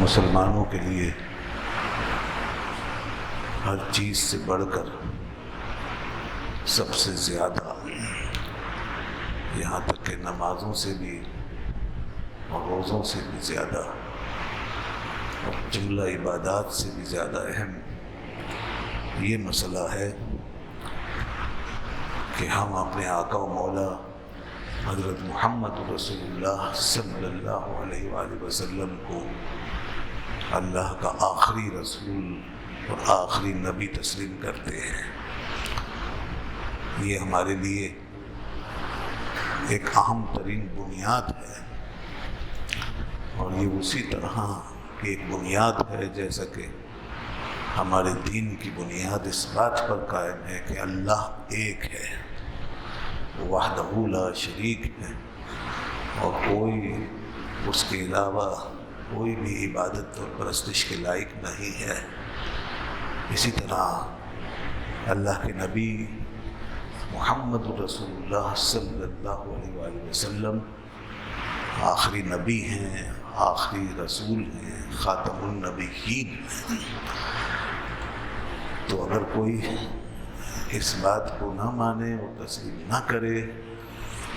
مسلمانوں کے لیے ہر چیز سے بڑھ کر سب سے زیادہ، یہاں تک کہ نمازوں سے بھی اور روزوں سے بھی زیادہ اور جملہ عبادات سے بھی زیادہ اہم یہ مسئلہ ہے کہ ہم اپنے آقا و مولا حضرت محمد رسول اللہ صلی اللہ علیہ وآلہ وسلم کو اللہ کا آخری رسول اور آخری نبی تسلیم کرتے ہیں۔ یہ ہمارے لیے ایک اہم ترین بنیاد ہے، اور یہ اسی طرح کی ایک بنیاد ہے جیسا کہ ہمارے دین کی بنیاد اس بات پر قائم ہے کہ اللہ ایک ہے، وحدہ لا شریک ہے، اور کوئی اس کے علاوہ کوئی بھی عبادت اور پرستش کے لائق نہیں ہے۔ اسی طرح اللہ کے نبی محمد رسول اللہ صلی اللہ علیہ وآلہ وسلم آخری نبی ہیں، آخری رسول ہیں، خاتم النبیین ہیں۔ تو اگر کوئی اس بات کو نہ مانے اور تسلیم نہ کرے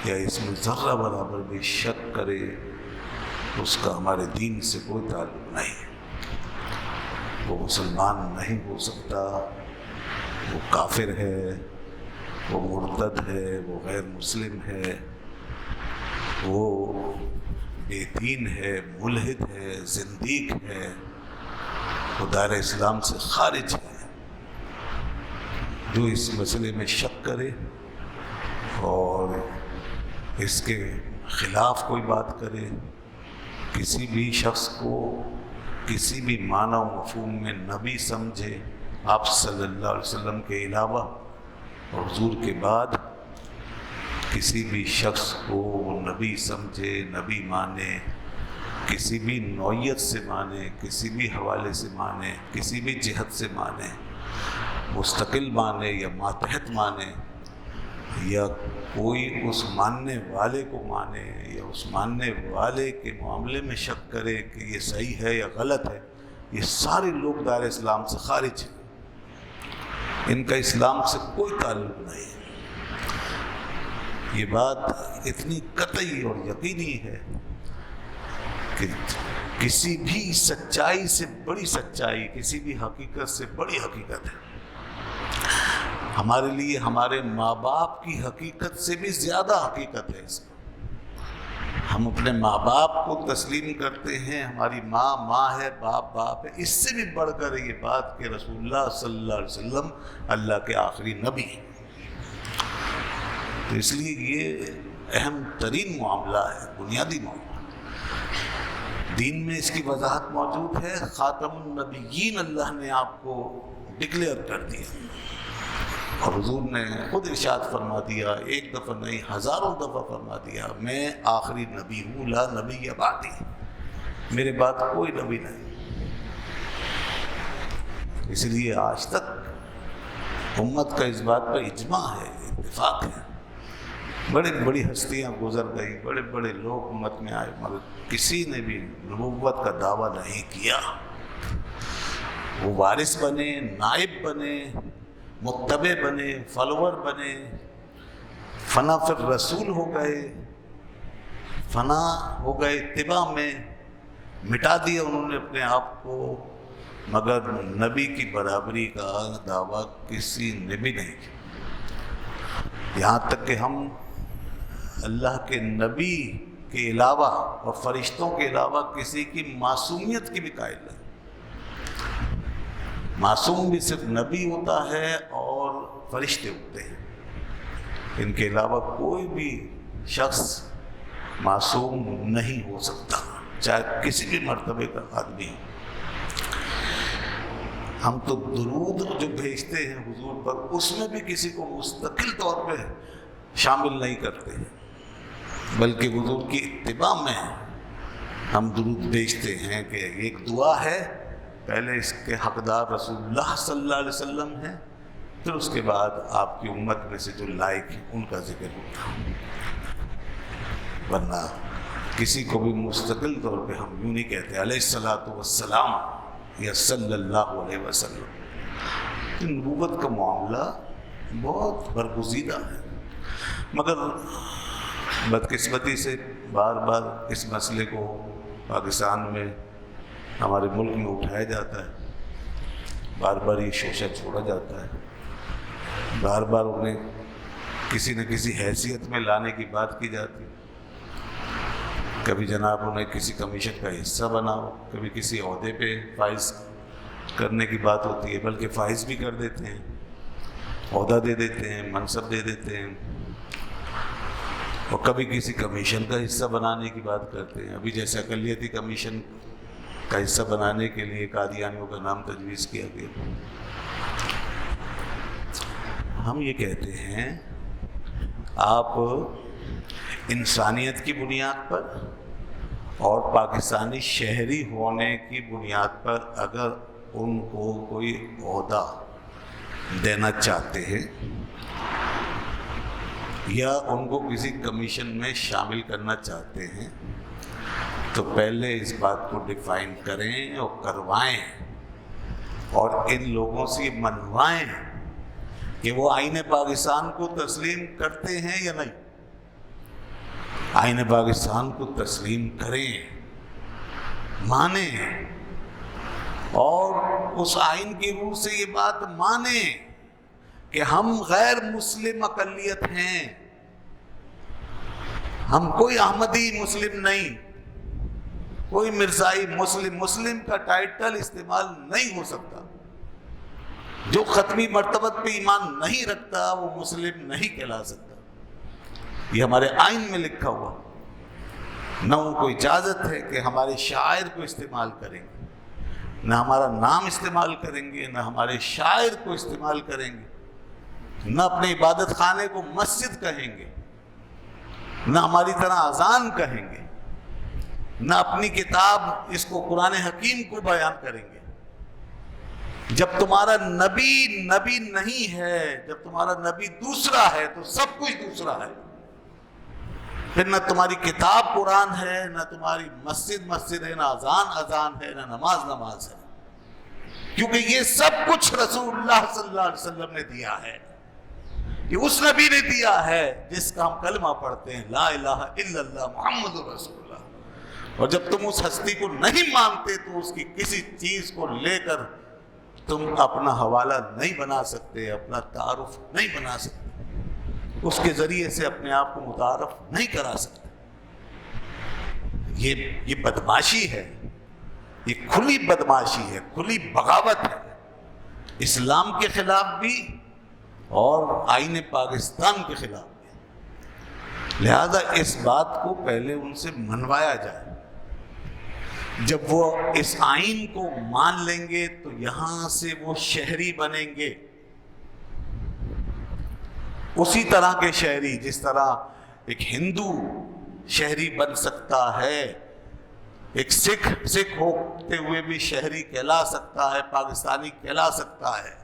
یا اس میں ذرہ برابر بھی شک کرے، اس کا ہمارے دین سے کوئی تعلق نہیں، وہ مسلمان نہیں ہو سکتا، وہ کافر ہے، وہ مرتد ہے، وہ غیر مسلم ہے، وہ بے دین ہے، ملحد ہے، زندیق ہے، وہ دائرہ اسلام سے خارج ہے۔ جو اس مسئلے میں شک کرے اور اس کے خلاف کوئی بات کرے، کسی بھی شخص کو کسی بھی معنی و مفہوم میں نبی سمجھے آپ صلی اللہ علیہ وسلم کے علاوہ اور حضور کے بعد، کسی بھی شخص کو وہ نبی سمجھے، نبی مانے، کسی بھی نوعیت سے مانے، کسی بھی حوالے سے مانے، کسی بھی جہت سے مانے، مستقل مانے یا ماتحت مانے، یا کوئی اس ماننے والے کو مانے یا اس ماننے والے کے معاملے میں شک کرے کہ یہ صحیح ہے یا غلط ہے، یہ سارے لوگ دائرہ اسلام سے خارج ہیں، ان کا اسلام سے کوئی تعلق نہیں۔ یہ بات اتنی قطعی اور یقینی ہے کہ کسی بھی سچائی سے بڑی سچائی، کسی بھی حقیقت سے بڑی حقیقت ہے۔ ہمارے لیے ہمارے ماں باپ کی حقیقت سے بھی زیادہ حقیقت ہے اس میں۔ ہم اپنے ماں باپ کو تسلیم کرتے ہیں، ہماری ماں ماں ہے، باپ باپ ہے، اس سے بھی بڑھ کر یہ بات کہ رسول اللہ صلی اللہ علیہ وسلم اللہ کے آخری نبی ہیں۔ تو اس لیے یہ اہم ترین معاملہ ہے، بنیادی معاملہ۔ دین میں اس کی وضاحت موجود ہے، خاتم النبیین اللہ نے آپ کو ڈکلیئر کر دیا، اور حضور نے خود ارشاد فرما دیا، ایک دفعہ نہیں ہزاروں دفعہ فرما دیا، میں آخری نبی ہوں، لا نبی بعدی، میرے بعد کوئی نبی نہیں۔ اس لیے آج تک امت کا اس بات پر اجماع ہے، اتفاق ہے۔ بڑی بڑی ہستیاں گزر گئی، بڑے بڑے لوگ امت میں آئے، مگر کسی نے بھی نبوت کا دعویٰ نہیں کیا۔ وہ وارث بنے، نائب بنے، متبع بنے، فالوور بنے، فنا فی الرسول ہو گئے، فنا ہو گئے اتباع میں، مٹا دیا انہوں نے اپنے آپ کو، مگر نبی کی برابری کا دعویٰ کسی نے بھی نہیں کیا۔ یہاں تک کہ ہم اللہ کے نبی کے علاوہ اور فرشتوں کے علاوہ کسی کی معصومیت کی بھی قائل نہیں۔ معصوم بھی صرف نبی ہوتا ہے اور فرشتے ہوتے ہیں، ان کے علاوہ کوئی بھی شخص معصوم نہیں ہو سکتا، چاہے کسی بھی مرتبے کا آدمی ہو۔ ہم تو درود جو بھیجتے ہیں حضور پر، اس میں بھی کسی کو مستقل طور پہ شامل نہیں کرتے ہیں، بلکہ حضور کی اتباع میں ہم درود بھیجتے ہیں کہ ایک دعا ہے، پہلے اس کے حقدار رسول اللہ صلی اللہ علیہ وسلم ہیں، پھر اس کے بعد آپ کی امت میں سے جو لائق ہیں ان کا ذکر ہوتا ہے۔ ورنہ کسی کو بھی مستقل طور پہ ہم یوں نہیں کہتے علیہ الصلاۃ والسلام یا صلی اللہ علیہ وسلم۔ نبوت کا معاملہ بہت برگزیدہ ہے، مگر بدقسمتی سے بار بار اس مسئلے کو پاکستان میں، ہمارے ملک میں اٹھایا جاتا ہے، بار بار یہ شوشہ چھوڑا جاتا ہے، بار بار انہیں کسی نہ کسی حیثیت میں لانے کی بات کی جاتی ہے۔ کبھی جناب انہیں کسی کمیشن کا حصہ بناؤ، کبھی کسی عہدے پہ فائز کرنے کی بات ہوتی ہے، بلکہ فائز بھی کر دیتے ہیں، عہدہ دے دیتے ہیں، منصب دے دیتے ہیں، اور کبھی کسی کمیشن کا حصہ بنانے کی بات کرتے ہیں۔ ابھی جیسے اقلیتی کمیشن کا حصہ بنانے کے لیے قادیانیوں کا نام تجویز کیا گیا۔ ہم یہ کہتے ہیں آپ انسانیت کی بنیاد پر اور پاکستانی شہری ہونے کی بنیاد پر اگر ان کو کوئی عہدہ دینا چاہتے ہیں یا ان کو کسی کمیشن میں شامل کرنا چاہتے ہیں تو پہلے اس بات کو ڈیفائن کریں اور کروائیں اور ان لوگوں سے منوائیں کہ وہ آئین پاکستان کو تسلیم کرتے ہیں یا نہیں۔ آئین پاکستان کو تسلیم کریں، مانیں، اور اس آئین کی روح سے یہ بات مانیں کہ ہم غیر مسلم اقلیت ہیں، ہم کوئی احمدی مسلم نہیں، کوئی مرزائی مسلم، مسلم کا ٹائٹل استعمال نہیں ہو سکتا۔ جو ختمی مرتبت پہ ایمان نہیں رکھتا وہ مسلم نہیں کہلا سکتا۔ یہ ہمارے آئین میں لکھا ہوا، نہ ان کو اجازت ہے کہ ہمارے شاعر کو استعمال کریں گے، نہ ہمارا نام استعمال کریں گے، نہ ہمارے شاعر کو استعمال کریں گے، نہ اپنے عبادت خانے کو مسجد کہیں گے، نہ ہماری طرح اذان کہیں گے، نہ اپنی کتاب اس کو قرآن حکیم کو بیان کریں گے۔ جب تمہارا نبی نبی نہیں ہے، جب تمہارا نبی دوسرا ہے تو سب کچھ دوسرا ہے، پھر نہ تمہاری کتاب قرآن ہے، نہ تمہاری مسجد مسجد ہے، نہ اذان اذان ہے، نہ نماز نماز ہے، کیونکہ یہ سب کچھ رسول اللہ صلی اللہ علیہ وسلم نے دیا ہے۔ یہ اس نبی نے دیا ہے جس کا ہم کلمہ پڑھتے ہیں، لا الہ الا اللہ محمد رسول اللہ، اور جب تم اس ہستی کو نہیں مانتے تو اس کی کسی چیز کو لے کر تم اپنا حوالہ نہیں بنا سکتے، اپنا تعارف نہیں بنا سکتے، اس کے ذریعے سے اپنے آپ کو متعارف نہیں کرا سکتے۔ یہ بدماشی ہے، یہ کھلی بدماشی ہے، کھلی بغاوت ہے، اسلام کے خلاف بھی اور آئین پاکستان کے خلاف بھی۔ لہذا اس بات کو پہلے ان سے منوایا جائے۔ جب وہ اس آئین کو مان لیں گے تو یہاں سے وہ شہری بنیں گے، اسی طرح کے شہری جس طرح ایک ہندو شہری بن سکتا ہے، ایک سکھ ہوتے ہوئے بھی شہری کہلا سکتا ہے، پاکستانی کہلا سکتا ہے۔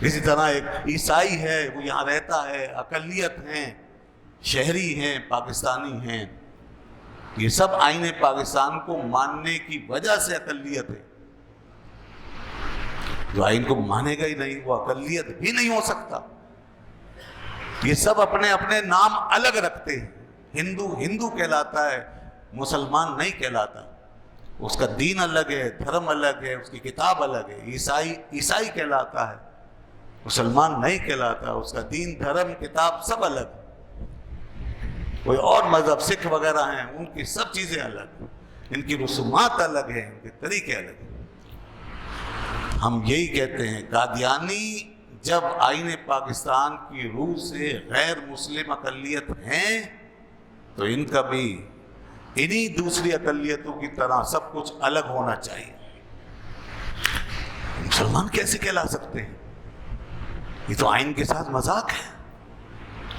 اسی طرح ایک عیسائی ہے، وہ یہاں رہتا ہے، اقلیت ہیں، شہری ہیں، پاکستانی ہیں، یہ سب آئین پاکستان کو ماننے کی وجہ سے اقلیت ہے۔ جو آئین کو مانے گا ہی نہیں وہ اقلیت بھی نہیں ہو سکتا۔ یہ سب اپنے اپنے نام الگ رکھتے ہیں، ہندو ہندو کہلاتا ہے، مسلمان نہیں کہلاتا، اس کا دین الگ ہے، دھرم الگ ہے، اس کی کتاب الگ ہے۔ عیسائی عیسائی کہلاتا ہے، مسلمان نہیں کہلاتا، اس کا دین دھرم کتاب سب الگ ہے۔ کوئی اور مذہب سکھ وغیرہ ہیں، ان کی سب چیزیں الگ ہیں، ان کی رسومات الگ ہیں، ان کے طریقے الگ ہیں۔ ہم یہی کہتے ہیں قادیانی جب آئین پاکستان کی روح سے غیر مسلم اقلیت ہیں تو ان کا بھی انہی دوسری اقلیتوں کی طرح سب کچھ الگ ہونا چاہیے۔ مسلمان کیسے کہلا سکتے ہیں؟ یہ تو آئین کے ساتھ مذاق ہے۔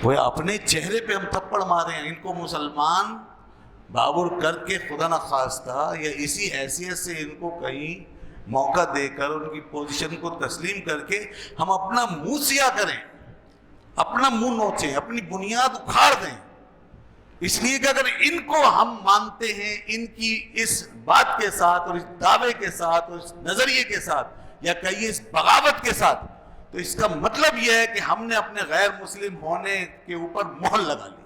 وہ اپنے چہرے پہ ہم تھپڑ مارے ہیں، ان کو مسلمان بابر کر کے خدا نخواستہ یا اسی حیثیت سے ان کو کہیں موقع دے کر ان کی پوزیشن کو تسلیم کر کے ہم اپنا منہ سیاہ کریں، اپنا منہ نوچیں، اپنی بنیاد اکھاڑ دیں، اس لیے کہ اگر ان کو ہم مانتے ہیں، ان کی اس بات کے ساتھ اور اس دعوے کے ساتھ اور اس نظریے کے ساتھ، یا کہیے اس بغاوت کے ساتھ، تو اس کا مطلب یہ ہے کہ ہم نے اپنے غیر مسلم ہونے کے اوپر مہر لگا لی،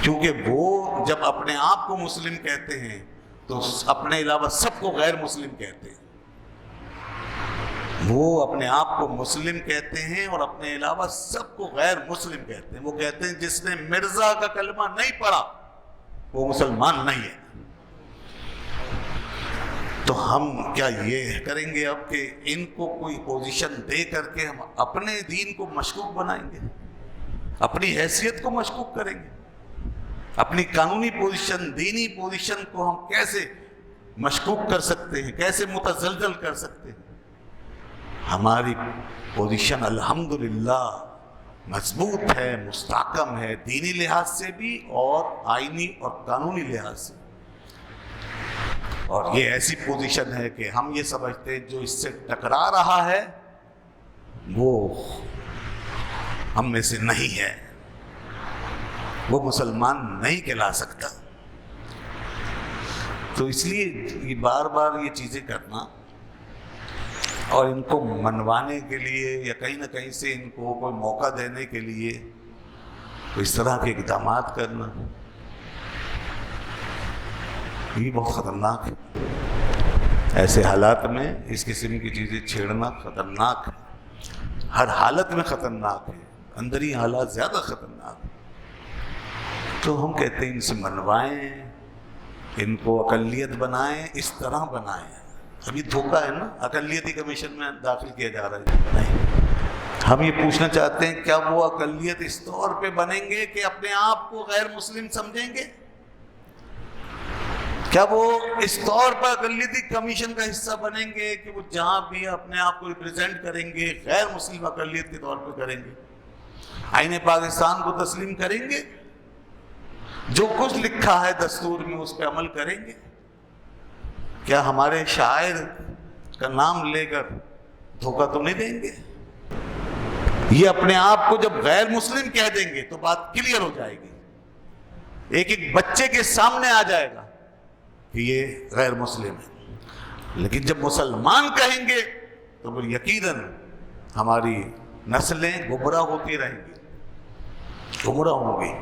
کیونکہ وہ جب اپنے آپ کو مسلم کہتے ہیں تو اپنے علاوہ سب کو غیر مسلم کہتے ہیں۔ وہ اپنے آپ کو مسلم کہتے ہیں اور اپنے علاوہ سب کو غیر مسلم کہتے ہیں۔ وہ کہتے ہیں جس نے مرزا کا کلمہ نہیں پڑھا وہ مسلمان نہیں ہے۔ تو ہم کیا یہ کریں گے اب کہ ان کو کوئی پوزیشن دے کر کے ہم اپنے دین کو مشکوک بنائیں گے، اپنی حیثیت کو مشکوک کریں گے؟ اپنی قانونی پوزیشن، دینی پوزیشن کو ہم کیسے مشکوک کر سکتے ہیں، کیسے متزلزل کر سکتے ہیں؟ ہماری پوزیشن الحمدللہ مضبوط ہے، مستحکم ہے، دینی لحاظ سے بھی اور آئینی اور قانونی لحاظ سے۔ اور یہ ایسی پوزیشن ہے کہ ہم یہ سمجھتے ہیں جو اس سے ٹکرا رہا ہے وہ ہم میں سے نہیں ہے، وہ مسلمان نہیں کہلا سکتا۔ تو اس لیے یہ بار بار یہ چیزیں کرنا اور ان کو منوانے کے لیے یا کہیں نہ کہیں سے ان کو کوئی موقع دینے کے لیے اس طرح کے اقدامات کرنا، یہ بہت خطرناک ہے۔ ایسے حالات میں اس قسم کی چیزیں چھیڑنا خطرناک ہے، ہر حالت میں خطرناک ہے، اندری حالات زیادہ خطرناک ہے۔ تو ہم کہتے ہیں ان سے منوائیں، ان کو اقلیت بنائیں، اس طرح بنائیں۔ ابھی دھوکہ ہے نا، اقلیتی کمیشن میں داخل کیا جا رہا ہے، نہیں، ہم یہ پوچھنا چاہتے ہیں کیا وہ اقلیت اس طور پہ بنیں گے کہ اپنے آپ کو غیر مسلم سمجھیں گے؟ کیا وہ اس طور پر اقلیتی کمیشن کا حصہ بنیں گے کہ وہ جہاں بھی اپنے آپ کو ریپرزینٹ کریں گے غیر مسلم اقلیت کے طور پر کریں گے؟ آئین پاکستان کو تسلیم کریں گے؟ جو کچھ لکھا ہے دستور میں اس پہ عمل کریں گے؟ کیا ہمارے شاعر کا نام لے کر دھوکہ تو نہیں دیں گے؟ یہ اپنے آپ کو جب غیر مسلم کہہ دیں گے تو بات کلیئر ہو جائے گی، ایک ایک بچے کے سامنے آ جائے گا کہ یہ غیر مسلم ہے۔ لیکن جب مسلمان کہیں گے تو پھر یقیناً ہماری نسلیں گمراہ ہوتی رہیں گی، گمراہ ہوں گی،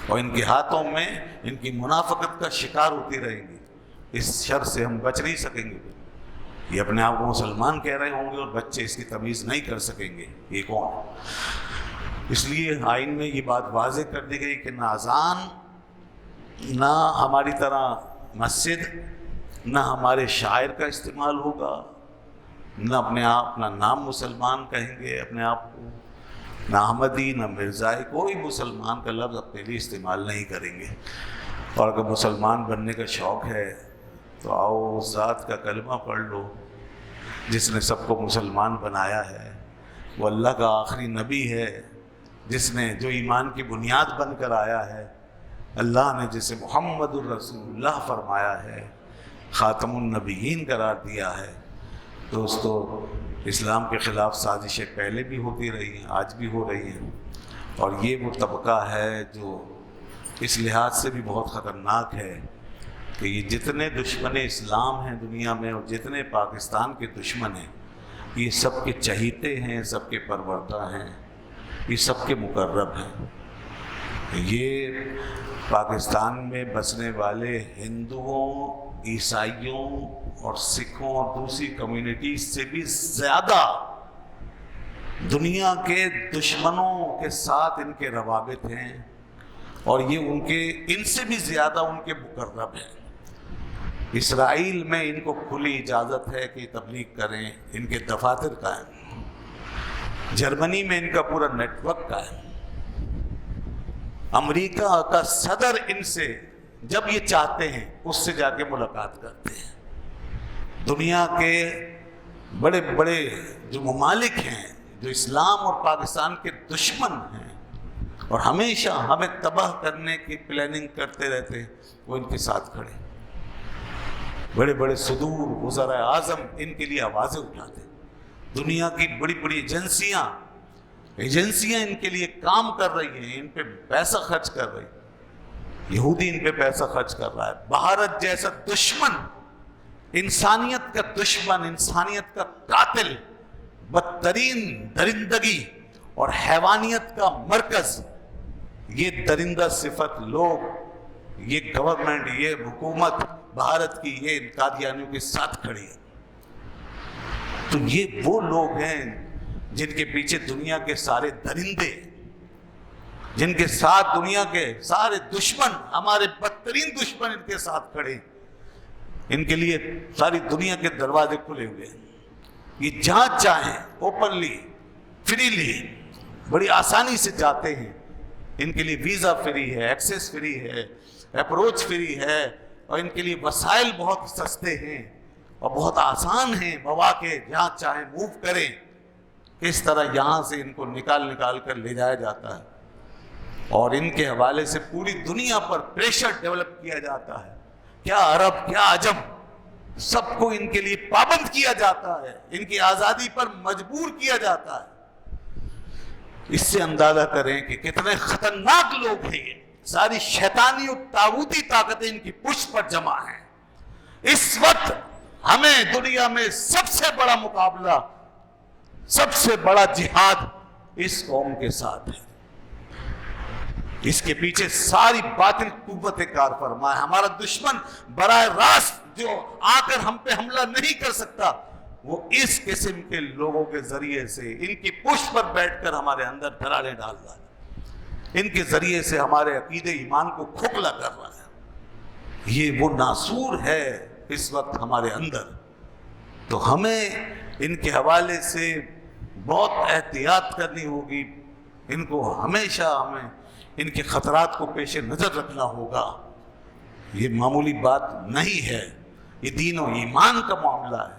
اور ان کے ہاتھوں میں ان کی منافقت کا شکار ہوتی رہیں گی۔ اس شر سے ہم بچ نہیں سکیں گے۔ یہ اپنے آپ کو مسلمان کہہ رہے ہوں گے اور بچے اس کی تمیز نہیں کر سکیں گے یہ کون ہے۔ اس لیے آئین میں یہ بات واضح کر دی گئی کہ نہ اذان، نہ ہماری طرح مسجد، نہ ہمارے شاعر کا استعمال ہوگا، نہ اپنے آپ، نہ نام مسلمان کہیں گے اپنے آپ کو، نہ احمدی، نہ مرزائی، کوئی مسلمان کا لفظ اپنے لیے استعمال نہیں کریں گے۔ اور اگر مسلمان بننے کا شوق ہے تو آؤ اس ذات کا کلمہ پڑھ لو جس نے سب کو مسلمان بنایا ہے، وہ اللہ کا آخری نبی ہے جس نے جو ایمان کی بنیاد بن کر آیا ہے، اللہ نے جسے محمد الرسول اللہ فرمایا ہے، خاتم النبیین قرار دیا ہے۔ دوستو، اسلام کے خلاف سازشیں پہلے بھی ہوتی رہی ہیں، آج بھی ہو رہی ہیں، اور یہ وہ طبقہ ہے جو اس لحاظ سے بھی بہت خطرناک ہے کہ یہ جتنے دشمن اسلام ہیں دنیا میں اور جتنے پاکستان کے دشمن ہیں، یہ سب کے چہیتے ہیں، سب کے پروردہ ہیں، یہ سب کے مقرب ہیں۔ یہ پاکستان میں بسنے والے ہندوؤں، عیسائیوں اور سکھوں اور دوسری کمیونٹیز سے بھی زیادہ دنیا کے دشمنوں کے ساتھ ان کے روابط ہیں، اور یہ ان سے بھی زیادہ ان کے مقرب ہیں۔ اسرائیل میں ان کو کھلی اجازت ہے کہ تبلیغ کریں، ان کے دفاتر قائم، جرمنی میں ان کا پورا نیٹ ورک قائم، امریکہ کا صدر ان سے جب یہ چاہتے ہیں اس سے جا کے ملاقات کرتے ہیں۔ دنیا کے بڑے بڑے جو ممالک ہیں جو اسلام اور پاکستان کے دشمن ہیں اور ہمیشہ ہمیں تباہ کرنے کی پلاننگ کرتے رہتے ہیں، وہ ان کے ساتھ کھڑے، بڑے بڑے صدور وزراء اعظم ان کے لیے آوازیں اٹھاتے ہیں، دنیا کی بڑی بڑی ایجنسیاں ایجنسیاں ان کے لیے کام کر رہی ہیں، ان پہ پیسہ خرچ کر رہی ہیں، یہودی ان پہ پیسہ خرچ کر رہا ہے۔ بھارت جیسا دشمن، انسانیت کا دشمن، انسانیت کا قاتل، بدترین درندگی اور حیوانیت کا مرکز، یہ درندہ صفت لوگ، یہ گورنمنٹ، یہ حکومت بھارت کی، یہ ان قادیانیوں کے ساتھ کھڑی ہے۔ تو یہ وہ لوگ ہیں جن کے پیچھے دنیا کے سارے درندے، جن کے ساتھ دنیا کے سارے دشمن، ہمارے بدترین دشمن ان کے ساتھ کھڑے ہیں۔ ان کے لیے ساری دنیا کے دروازے کھلے ہوئے ہیں، یہ جہاں چاہیں اوپنلی، فریلی، بڑی آسانی سے جاتے ہیں۔ ان کے لیے ویزا فری ہے، ایکسیس فری ہے، اپروچ فری ہے، اور ان کے لیے وسائل بہت سستے ہیں اور بہت آسان ہیں، مواقع جہاں چاہیں موو کریں۔ کس طرح یہاں سے ان کو نکال کر لے جایا جاتا ہے، اور ان کے حوالے سے پوری دنیا پر پریشر ڈیولپ کیا جاتا ہے۔ کیا عرب، کیا عجم، سب کو ان کے لیے پابند کیا جاتا ہے، ان کی آزادی پر مجبور کیا جاتا ہے۔ اس سے اندازہ کریں کہ کتنے خطرناک لوگ ہیں یہ۔ ساری شیطانی اور طاغوتی طاقتیں ان کی پشت پر جمع ہیں۔ اس وقت ہمیں دنیا میں سب سے بڑا مقابلہ، سب سے بڑا جہاد اس قوم کے ساتھ ہے۔ اس کے پیچھے ساری باطل قوت کار فرما ہے۔ ہمارا دشمن براہ راست جو آ کر ہم پہ حملہ نہیں کر سکتا، وہ اس قسم کے لوگوں کے ذریعے سے، ان کی پشت پر بیٹھ کر ہمارے اندر دراڑیں ڈال رہا ہے، ان کے ذریعے سے ہمارے عقیدے ایمان کو کھوکھلا کر رہا ہے۔ یہ وہ ناسور ہے اس وقت ہمارے اندر۔ تو ہمیں ان کے حوالے سے بہت احتیاط کرنی ہوگی، ان کو ہمیشہ ہمیں ان کے خطرات کو پیش نظر رکھنا ہوگا۔ یہ معمولی بات نہیں ہے، یہ دین و ایمان کا معاملہ ہے،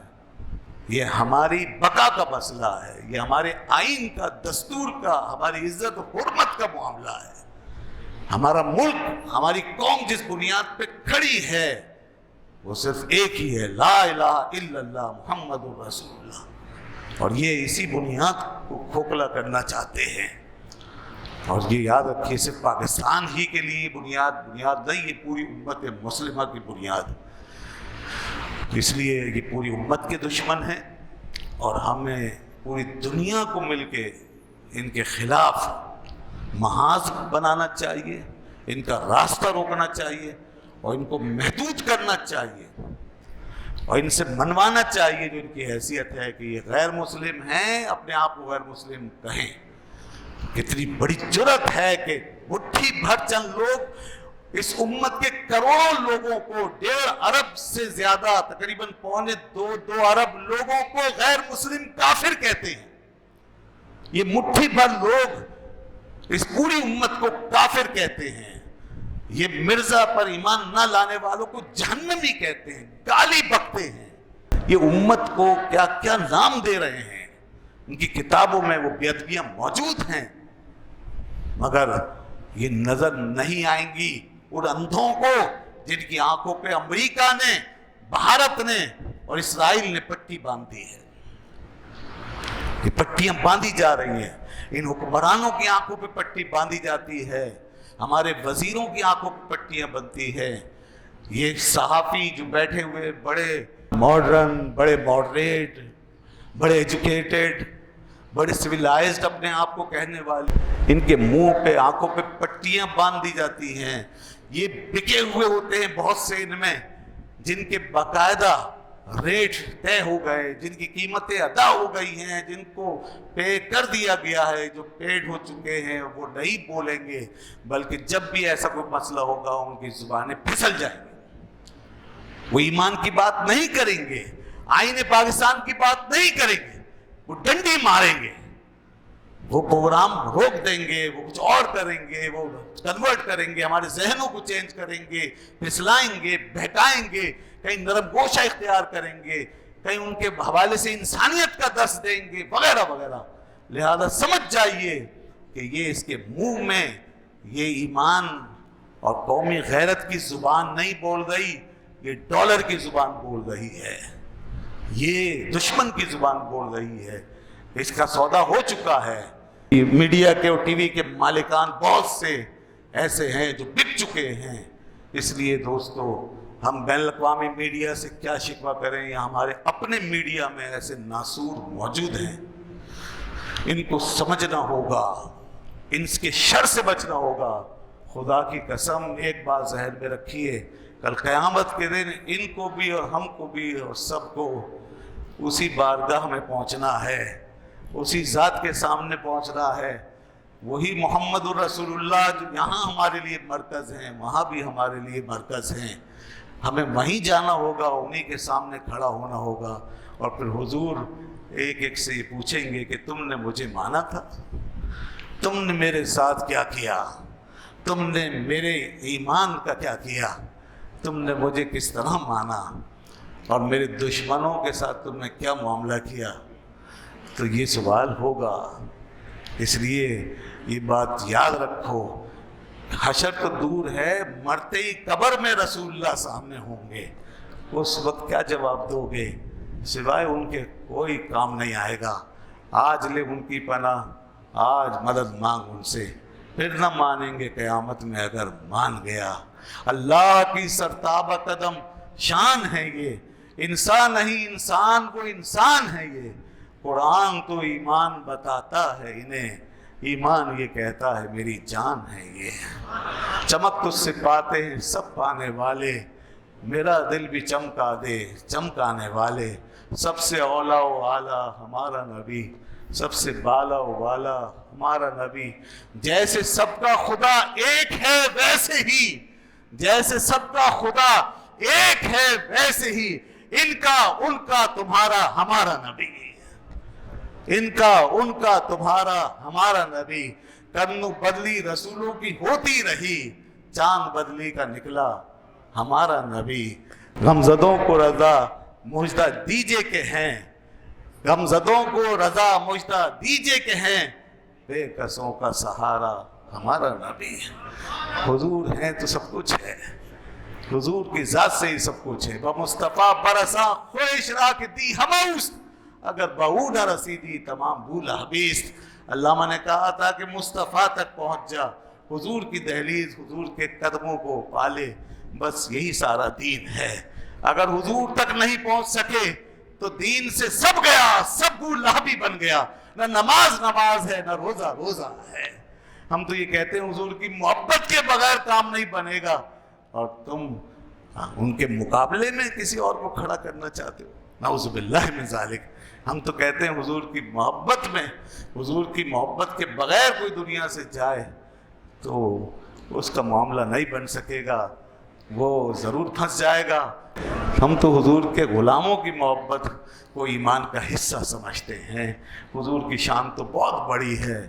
یہ ہماری بقا کا مسئلہ ہے، یہ ہمارے آئین کا، دستور کا، ہماری عزت و حرمت کا معاملہ ہے۔ ہمارا ملک، ہماری قوم جس بنیاد پہ کھڑی ہے وہ صرف ایک ہی ہے، لا الہ الا اللہ محمد رسول اللہ، اور یہ اسی بنیاد کو کھوکھلا کرنا چاہتے ہیں۔ اور یہ یاد رکھیے، صرف پاکستان ہی کے لیے بنیاد نہیں، یہ پوری امت مسلمہ کی بنیاد۔ اس لیے یہ پوری امت کے دشمن ہیں، اور ہمیں پوری دنیا کو مل کے ان کے خلاف محاذ بنانا چاہیے، ان کا راستہ روکنا چاہیے، اور ان کو محدود کرنا چاہیے، اور ان سے منوانا چاہیے جو ان کی حیثیت ہے کہ یہ غیر مسلم ہیں، اپنے آپ کو غیر مسلم کہیں۔ کتنی بڑی جرأت ہے کہ مٹھی بھر چند لوگ اس امت کے کروڑوں لوگوں کو، 1.5 ارب سے زیادہ، تقریباً 2.25 ارب لوگوں کو غیر مسلم کافر کہتے ہیں۔ یہ مٹھی بھر لوگ اس پوری امت کو کافر کہتے ہیں۔ یہ مرزا پر ایمان نہ لانے والوں کو جہنمی کہتے ہیں، گالی بکتے ہیں۔ یہ امت کو کیا کیا نام دے رہے ہیں، ان کی کتابوں میں وہ بے ادبیاں موجود ہیں، مگر یہ نظر نہیں آئیں گی ان اندھوں کو جن کی آنکھوں پہ امریکہ نے، بھارت نے اور اسرائیل نے پٹی باندھی ہے۔ یہ پٹیاں باندھی جا رہی ہیں، ان حکمرانوں کی آنکھوں پہ پٹی باندھی جاتی ہے، ہمارے وزیروں کی آنکھوں پہ پٹیاں بنتی ہے۔ یہ صحافی جو بیٹھے ہوئے بڑے ماڈرن، بڑے ماڈریٹ، بڑے ایجوکیٹڈ، بڑے سویلائزڈ اپنے آپ کو کہنے والے، ان کے منہ پہ، آنکھوں پہ پٹیاں باندھ دی جاتی ہیں۔ یہ بکے ہوئے ہوتے ہیں بہت سے ان میں، جن کے باقاعدہ ریٹ طے ہو گئے، جن کی قیمتیں ادا ہو گئی ہیں، جن کو پے کر دیا گیا ہے، جو پیڈ ہو چکے ہیں، وہ نہیں بولیں گے، بلکہ جب بھی ایسا کوئی مسئلہ ہوگا ان کی زبانیں پھسل جائیں گے، وہ ایمان کی بات نہیں کریں گے، آئین پاکستان کی بات نہیں کریں گے، وہ ڈنڈی ماریں گے، وہ پروگرام روک دیں گے، وہ کچھ اور کریں گے، وہ کنورٹ کریں گے، ہمارے ذہنوں کو چینج کریں گے، پھسلائیں گے، بہکائیں گے، کہیں نرم گوشہ اختیار کریں گے، کہیں ان کے حوالے سے انسانیت کا درس دیں گے، وغیرہ وغیرہ۔ لہذا سمجھ جائیے کہ یہ اس کے منہ میں یہ ایمان اور قومی غیرت کی زبان نہیں بول رہی، یہ ڈالر کی زبان بول رہی ہے، یہ دشمن کی زبان بول رہی ہے۔ اس کا سودا ہو چکا ہے، میڈیا کے اور ٹی وی کے مالکان بہت سے ایسے ہیں جو بک چکے ہیں۔ اس لیے دوستو، ہم بین الاقوامی میڈیا سے کیا شکوہ کریں، یا ہمارے اپنے میڈیا میں ایسے ناسور موجود ہیں، ان کو سمجھنا ہوگا، ان کے شر سے بچنا ہوگا۔ خدا کی قسم ایک بات ذہن میں رکھیے، کل قیامت کے دن ان کو بھی اور ہم کو بھی اور سب کو اسی بارگاہ میں پہنچنا ہے، اسی ذات کے سامنے پہنچنا ہے۔ وہی محمد الرسول اللہ جو یہاں ہمارے لیے مرکز ہیں، وہاں بھی ہمارے لیے مرکز ہیں۔ ہمیں وہیں جانا ہوگا، انہی کے سامنے کھڑا ہونا ہوگا، اور پھر حضور ایک ایک سے یہ پوچھیں گے کہ تم نے مجھے مانا تھا، تم نے میرے ساتھ کیا کیا، تم نے میرے ایمان کا کیا کیا، تم نے مجھے کس طرح مانا، اور میرے دشمنوں کے ساتھ تم نے کیا معاملہ کیا۔ تو یہ سوال ہوگا۔ اس لیے یہ بات یاد رکھو، حشر تو دور ہے، مرتے ہی قبر میں رسول اللہ سامنے ہوں گے، اس وقت کیا جواب دو گے؟ سوائے ان کے کوئی کام نہیں آئے گا۔ آج لے ان کی پناہ، آج مدد مانگ ان سے، پھر نہ مانیں گے قیامت میں اگر مان گیا۔ اللہ کی سرتابہ قدم شان ہے یہ، انسان نہیں انسان کو انسان ہے یہ۔ قرآن تو ایمان بتاتا ہے انہیں، ایمان یہ کہتا ہے میری جان ہے یہ۔ چمک تجھ سے پاتے ہیں سب پانے والے، میرا دل بھی چمکا دے چمکانے والے۔ سب سے اولا و اعلیٰ ہمارا نبی، سب سے بالا و والا ہمارا نبی۔ جیسے سب کا خدا ایک ہے ویسے ہی، جیسے سب کا خدا ایک ہے ویسے ہی، ان کا ان کا تمہارا ہمارا نبی، ان کا ان کا تمہارا ہمارا نبی۔ کرنو بدلی رسولوں کی ہوتی رہی، چاند بدلی کا نکلا ہمارا نبی۔ غمزدوں کو رضا مجدہ دیجے کہ ہیں، غمزدوں کو رضا مجدہ دیجے کہ ہیں، بے کسوں کا سہارا ہمارا نبی۔ حضور ہیں تو سب کچھ ہے، حضور کی ذات سے ہی سب کچھ ہے۔ بمصطفیٰ برسا خوش راک دی ہماؤست، اگر بہو نہ رسیدی تمام بھولا حبیست۔ علامہ نے کہا تھا کہ مصطفیٰ تک پہنچ جا، حضور کی دہلیز، حضور کے قدموں کو پالے، بس یہی سارا دین ہے۔ اگر حضور تک نہیں پہنچ سکے تو دین سے سب گیا، سب لہبی بن گیا۔ نہ نماز نماز ہے، نہ روزہ روزہ ہے۔ ہم تو یہ کہتے ہیں حضور کی محبت کے بغیر کام نہیں بنے گا، اور تم ان کے مقابلے میں کسی اور کو کھڑا کرنا چاہتے ہو، نعوذ باللہ من ذالک۔ ہم تو کہتے ہیں حضور کی محبت میں، حضور کی محبت کے بغیر کوئی دنیا سے جائے تو اس کا معاملہ نہیں بن سکے گا، وہ ضرور پھنس جائے گا۔ ہم تو حضور کے غلاموں کی محبت کو ایمان کا حصہ سمجھتے ہیں۔ حضور کی شان تو بہت بڑی ہے۔